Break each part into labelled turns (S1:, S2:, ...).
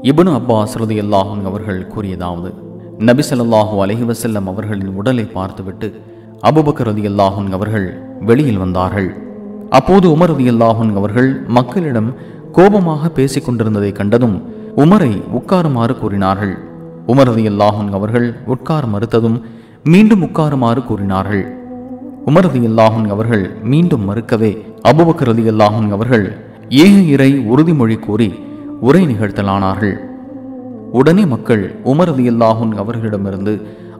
S1: இப்னு Abbas ரலியல்லாஹு அன்ஹு அவர்கள் கூறியதாவது, நபி ஸல்லல்லாஹு அலைஹி வஸல்லம் அவர்களின் உடலை பார்த்துவிட்டு அபூபக்கர் ரலியல்லாஹு அன்ஹு அவர்கள் வெளியில் வந்தார்கள். அப்போது உமர் ரலியல்லாஹு அன்ஹு அவர்கள் மக்களிடம் கோபமாக பேசிக் கொண்டிருந்ததை கண்டதும் உமரை உட்காருமாறு கூறினார்கள். உமர் ரலியல்லாஹு அன்ஹு அவர்கள் உட்கார மறுத்ததும் மீண்டும் உட்காருமாறு கூறினார்கள். உமர் ரலியல்லாஹு அன்ஹு அவர்கள் மீண்டும் மறுக்கவே அபூபக்கர் ரலியல்லாஹு அன்ஹு அவர்கள் ஏக இறை உறுதிமொழி கூறி உரை நிகழ்த்தலானார்கள். உடனே மக்கள் உமர் ரலியல்லாஹு அன்ஹு அவர்களிடமிருந்து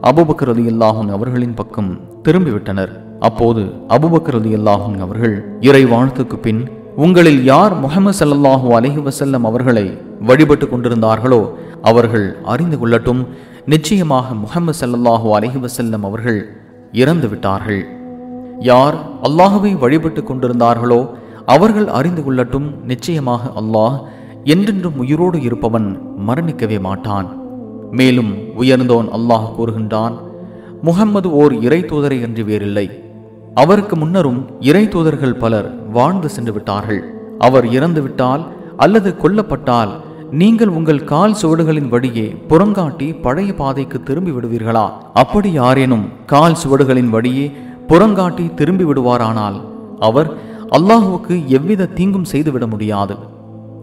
S1: அபூபக்கர் ரலியல்லாஹு அன்ஹு அவர்களின் பக்கம் திரும்பிவிட்டனர். அப்போது அபூபக்கர் ரலியல்லாஹு அன்ஹு அவர்கள், இறை வாழ்த்துக்கு பின் உங்களில் யார் முஹம்மது ஸல்லல்லாஹு அலைஹி வஸல்லம் அவர்களை வழிபட்டு கொண்டிருந்தார்களோ அவர்கள் அறிந்து கொள்ளட்டும், நிச்சயமாக முஹம்மது ஸல்லல்லாஹு அலைஹி வஸல்லம் அவர்கள் இறந்து விட்டார்கள். யார் அல்லாஹ்வை வழிபட்டு கொண்டிருந்தார்களோ அவர்கள் அறிந்து கொள்ளட்டும், நிச்சயமாக அல்லாஹ் என்றென்றும் உயிரோடு இருப்பவன் மரணிக்கவே மாட்டான். மேலும் உயர்ந்தோன் அல்லாஹ் கூறுகின்றான், முஹம்மது ஓர் இறை தூதரை அன்றி வேறில்லை. அவருக்கு முன்னரும் இறை தூதர்கள் பலர் வாழ்ந்து சென்று விட்டார்கள். அவர் இறந்துவிட்டால் அல்லது கொல்லப்பட்டால் நீங்கள் உங்கள் கால் சுவடுகளின் வழியே புறங்காட்டி பழைய பாதைக்கு திரும்பி விடுவீர்களா? அப்படி யாரேனும் கால் சுவடுகளின் வழியே புறங்காட்டி திரும்பி விடுவாரானால் அவர் அல்லாஹுவுக்கு எவ்வித தீங்கும் செய்துவிட முடியாது.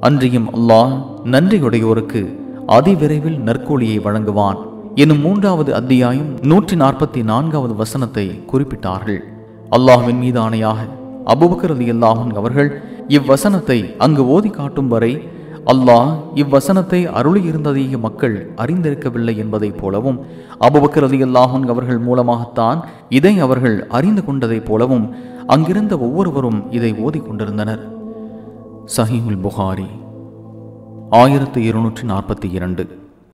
S1: அன்றியும் அல்லாஹ் நன்றியுடையோருக்கு அதிவிரைவில் நற்கூலியை வழங்குவான் எனும் 3வது அத்தியாயம் 144வது வசனத்தை குறிப்பிட்டார்கள். அல்லாஹ்வின் மீது ஆணையாக அபூபக்கர் ரலியல்லாஹு அன்ஹு அவர்கள் இவ்வசனத்தை அங்கு ஓதி காட்டும் வரை அல்லாஹ் இவ்வசனத்தை அருளி இருந்ததையே மக்கள் அறிந்திருக்கவில்லை என்பதைப் போலவும், அபூபக்கர் ரலியல்லாஹு அன்ஹு அவர்கள் மூலமாகத்தான் இதை அவர்கள் அறிந்து கொண்டதைப் போலவும் அங்கிருந்த ஒவ்வொருவரும் இதை ஓதி கொண்டிருந்தனர். சஹீஹுல் புகாரி 1242.